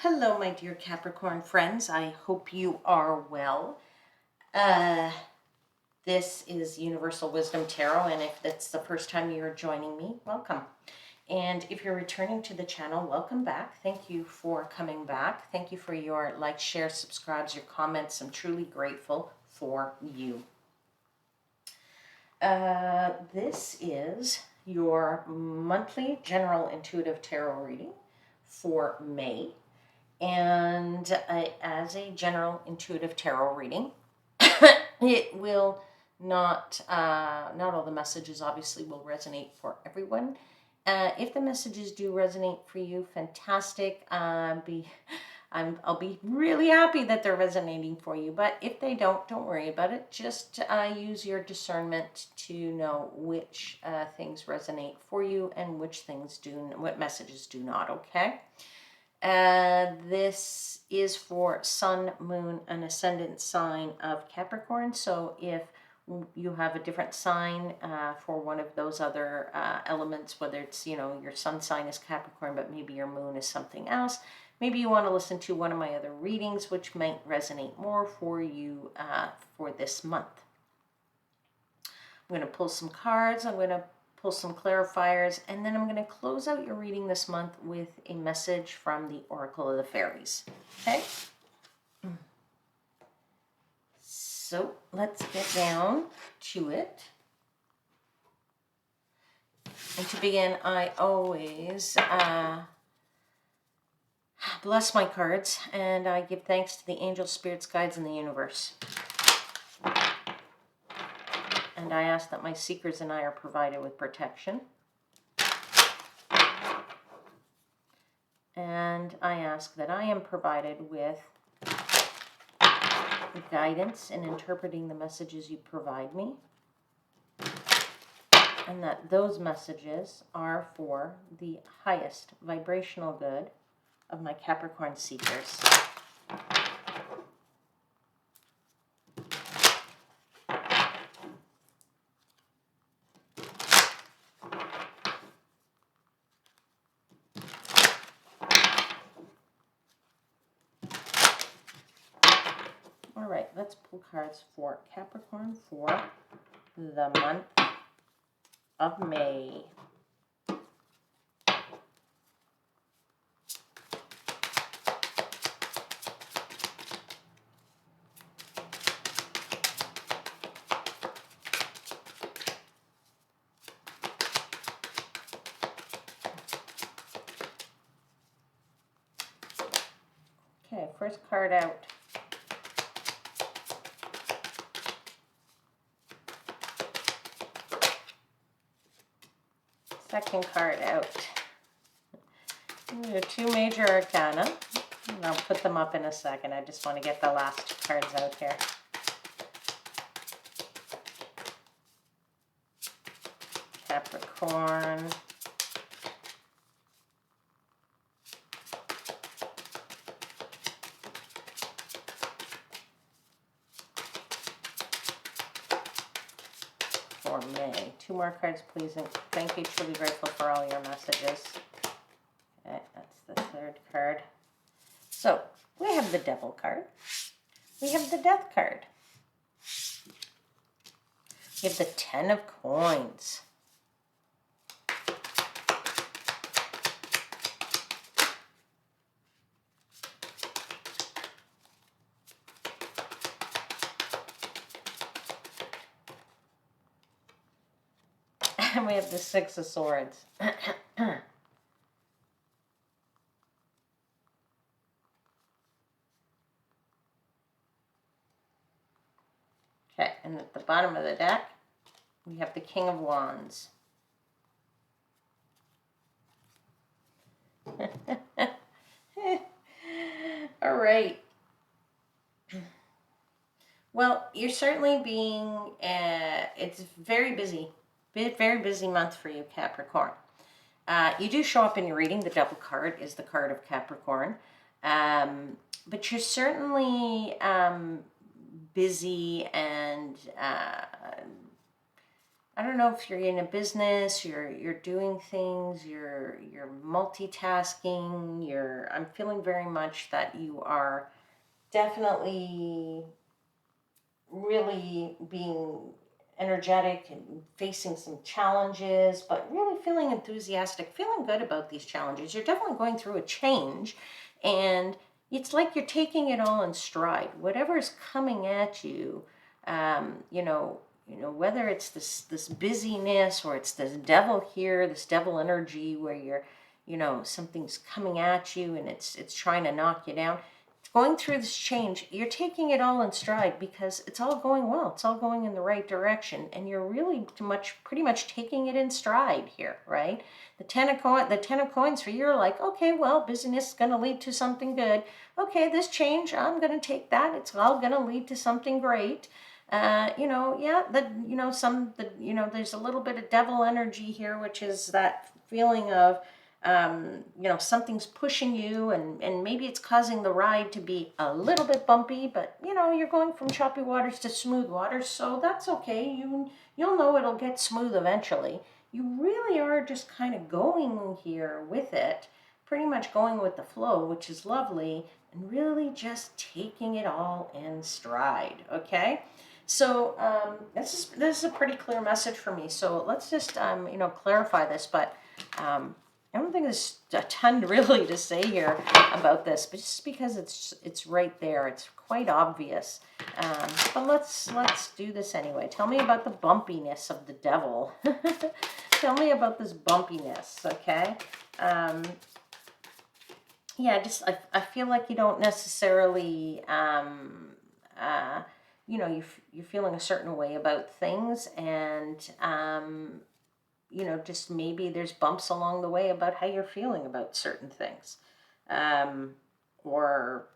Hello, my dear Capricorn friends. I hope you are well. This is Universal Wisdom Tarot, and if that's the first time you're joining me, welcome. And if you're returning to the channel, welcome back. Thank you for coming back. Thank you for your likes, shares, subscribes, your comments. I'm truly grateful for you. This is your monthly general intuitive tarot reading for May. And as a general intuitive tarot reading, it will not all the messages obviously will resonate for everyone. If the messages do resonate for you, fantastic. I'll be really happy that they're resonating for you. But if they don't worry about it. Just use your discernment to know which things resonate for you and which things do, what messages do not. Okay. This is for Sun, Moon, and Ascendant sign of Capricorn. So if you have a different sign for one of those other elements, whether it's, your sun sign is Capricorn, but maybe your moon is something else, maybe you want to listen to one of my other readings, which might resonate more for you for this month. I'm going to pull some cards. I'm going to pull some clarifiers, and then I'm going to close out your reading this month with a message from the Oracle of the Fairies. Okay? So let's get down to it. And to begin, I always bless my cards, and I give thanks to the angels, spirits, guides, and the universe. And I ask that my seekers and I are provided with protection. And I ask that I am provided with guidance in interpreting the messages you provide me. And that those messages are for the highest vibrational good of my Capricorn seekers. All right, let's pull cards for Capricorn for the month of May. Okay, first card out. Second card out. These are two major arcana. And I'll put them up in a second. I just want to get the last cards out here. Capricorn. For May. Two more cards, please. And thank you. Truly grateful for all your messages. Okay, that's the third card. So we have the Devil card. We have the Death card. We have the Ten of Coins. And we have the Six of Swords. Okay, and at the bottom of the deck, we have the King of Wands. All right. Well, you're certainly being, it's very busy month for you, Capricorn. You do show up in your reading. The Devil card is the card of Capricorn. But you're certainly busy and I don't know if you're in a business, you're doing things, you're multitasking, I'm feeling very much that you are definitely really being energetic and facing some challenges, but really feeling enthusiastic, feeling good about these challenges. You're definitely going through a change, and it's like you're taking it all in stride. Whatever's coming at you, whether it's this busyness or it's this devil here, this devil energy where something's coming at you and it's trying to knock you down, going through this change, you're taking it all in stride because it's all going well. It's all going in the right direction, and you're really pretty much taking it in stride here, right? The ten of coins for you are like, okay, well, business is going to lead to something good. Okay, this change, I'm going to take that. It's all going to lead to something great. There's a little bit of devil energy here, which is that feeling of something's pushing you, and maybe it's causing the ride to be a little bit bumpy, but you're going from choppy waters to smooth waters, so that's okay. You'll know it'll get smooth eventually. You really are just kind of going here with it, pretty much going with the flow, which is lovely, and really just taking it all in stride, okay? So this is a pretty clear message for me. So let's just clarify this, but I don't think there's a ton really to say here about this, but just because it's right there, it's quite obvious. But let's do this anyway. Tell me about the bumpiness of the devil. Tell me about this bumpiness, okay? I feel like you don't necessarily, you're feeling a certain way about things, and just maybe there's bumps along the way about how you're feeling about certain things, or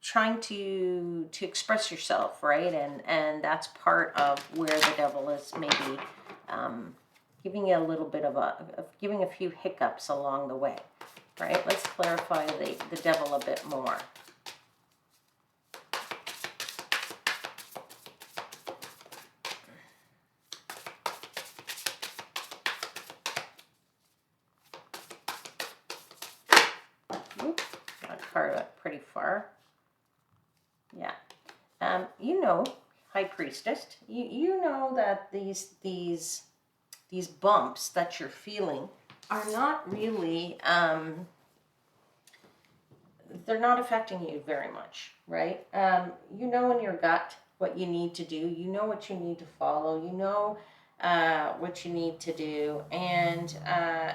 trying to express yourself, right? And that's part of where the devil is maybe giving you a little bit of giving a few hiccups along the way, right? Let's clarify the devil a bit more. That card went pretty far. Yeah. High Priestess, you know that these bumps that you're feeling are not really, they're not affecting you very much, right? You know in your gut what you need to do. You know what you need to follow. You know what you need to do. And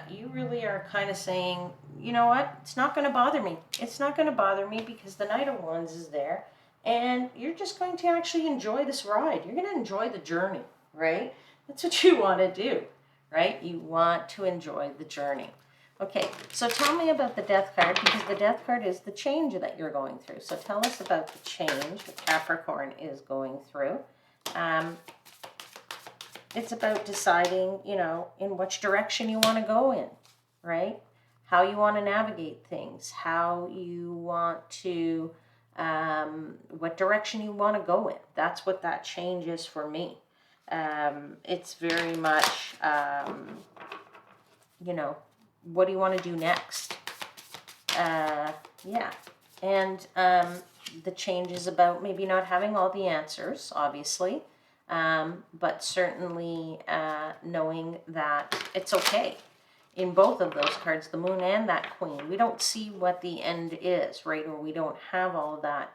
you really are kind of saying, you know what? It's not going to bother me. It's not going to bother me because the Knight of Wands is there. And you're just going to actually enjoy this ride. You're going to enjoy the journey, right? That's what you want to do, right? You want to enjoy the journey. Okay, so tell me about the Death card, because the Death card is the change that you're going through. So tell us about the change that Capricorn is going through. It's about deciding, in which direction you want to go in, right? How you want to navigate things, how you want to, what direction you want to go in. That's what that change is for me. It's very much, what do you want to do next? Yeah. And the change is about maybe not having all the answers, obviously, but certainly knowing that it's okay. In both of those cards, the Moon and that Queen, we don't see what the end is, right? Or we don't have all of that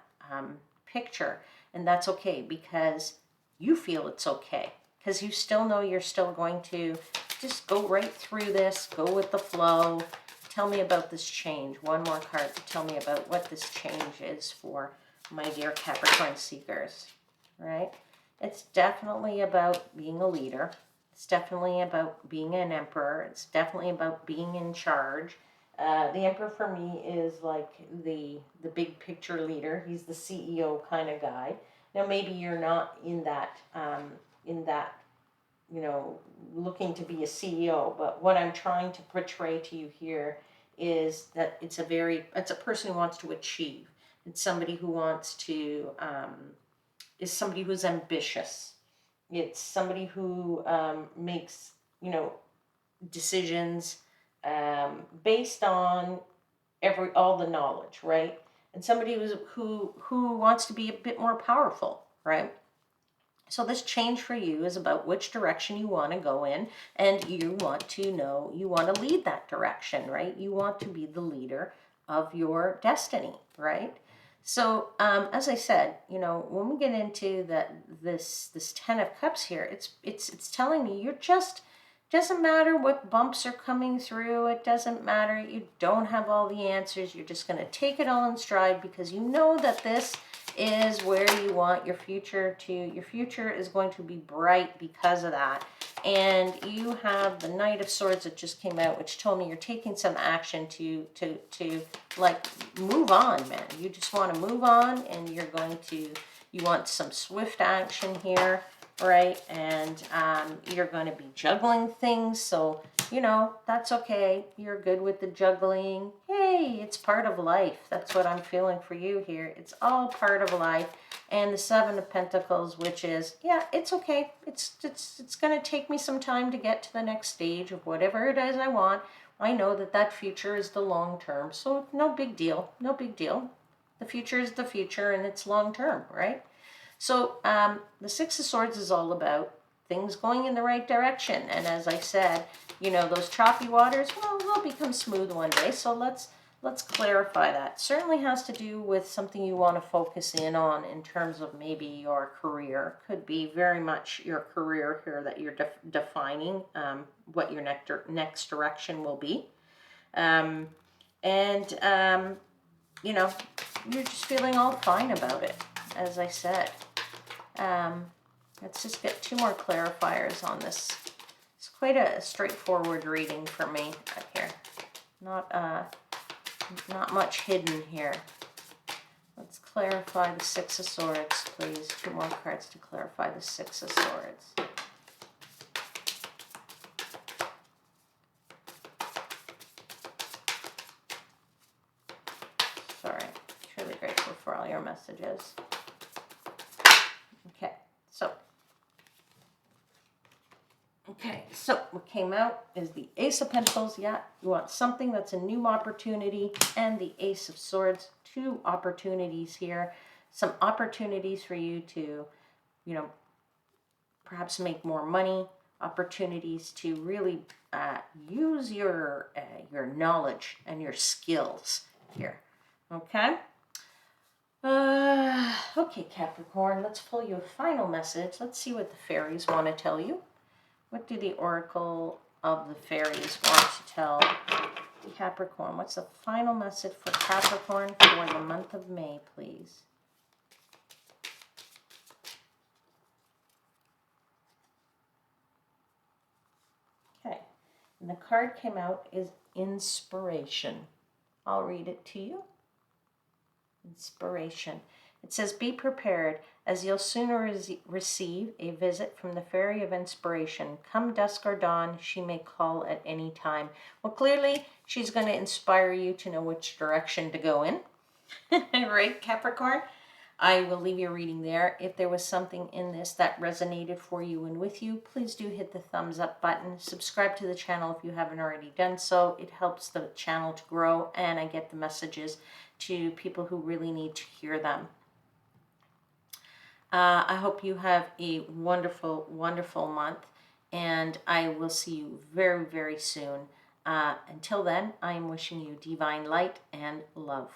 picture. And that's okay because you feel it's okay. Because you still know you're still going to just go right through this, go with the flow. Tell me about this change. One more card to tell me about what this change is for my dear Capricorn seekers, right? It's definitely about being a leader. It's definitely about being an emperor. It's definitely about being in charge. The emperor for me is like the big picture leader. He's the CEO kind of guy. Now maybe you're not in that looking to be a CEO, but what I'm trying to portray to you here is that it's a person who wants to achieve. It's somebody who wants to, is somebody who's ambitious, It's somebody who makes, you know, decisions based on all the knowledge, right? And somebody who wants to be a bit more powerful, right? So this change for you is about which direction you want to go in, and you want to know, you want to lead that direction, right? You want to be the leader of your destiny, right? So as I said, you know, when we get into this 10 of Cups here, it's telling me you're just, doesn't matter what bumps are coming through. It doesn't matter. You don't have all the answers. You're just going to take it all in stride because you know that this is where you want your future to. Your future is going to be bright because of that. And you have the Knight of Swords that just came out, which told me you're taking some action to like move on, man. You just want to move on, and you're going to, you want some swift action here, right? And you're going to be juggling things, so you know that's okay. You're good with the juggling. Hey, it's part of life. That's what I'm feeling for you here. It's all part of life. And the Seven of Pentacles, which is, yeah, it's okay. It's going to take me some time to get to the next stage of whatever it is I want. I know that that future is the long term, so no big deal. No big deal. The future is the future, and it's long term, right? So the Six of Swords is all about things going in the right direction. And as I said, you know, those choppy waters, well, they'll become smooth one day. So let's clarify that. Certainly has to do with something you want to focus in on in terms of maybe your career. Could be very much your career here that you're defining what your next direction will be. You know, you're just feeling all fine about it, as I said. Let's just get two more clarifiers on this. It's quite a straightforward reading for me here. Not much hidden here. Let's clarify the Six of Swords, please. Two more cards to clarify the Six of Swords. Sorry, truly grateful for all your messages. So what came out is the Ace of Pentacles. Yeah, you want something that's a new opportunity, and the Ace of Swords. Two opportunities here. Some opportunities for you to, you know, perhaps make more money. Opportunities to really use your knowledge and your skills here. Okay. Okay, Capricorn. Let's pull you a final message. Let's see what the fairies want to tell you. What do the Oracle of the Fairies want to tell Capricorn? What's the final message for Capricorn for the month of May, please? Okay. And the card came out is Inspiration. I'll read it to you. Inspiration. It says, be prepared, as you'll sooner receive a visit from the Fairy of Inspiration. Come dusk or dawn, she may call at any time. Well, clearly, she's going to inspire you to know which direction to go in. Right, Capricorn? I will leave your reading there. If there was something in this that resonated for you and with you, please do hit the thumbs up button. Subscribe to the channel if you haven't already done so. It helps the channel to grow, and I get the messages to people who really need to hear them. I hope you have a wonderful, wonderful month, and I will see you very, very soon. Until then, I am wishing you divine light and love.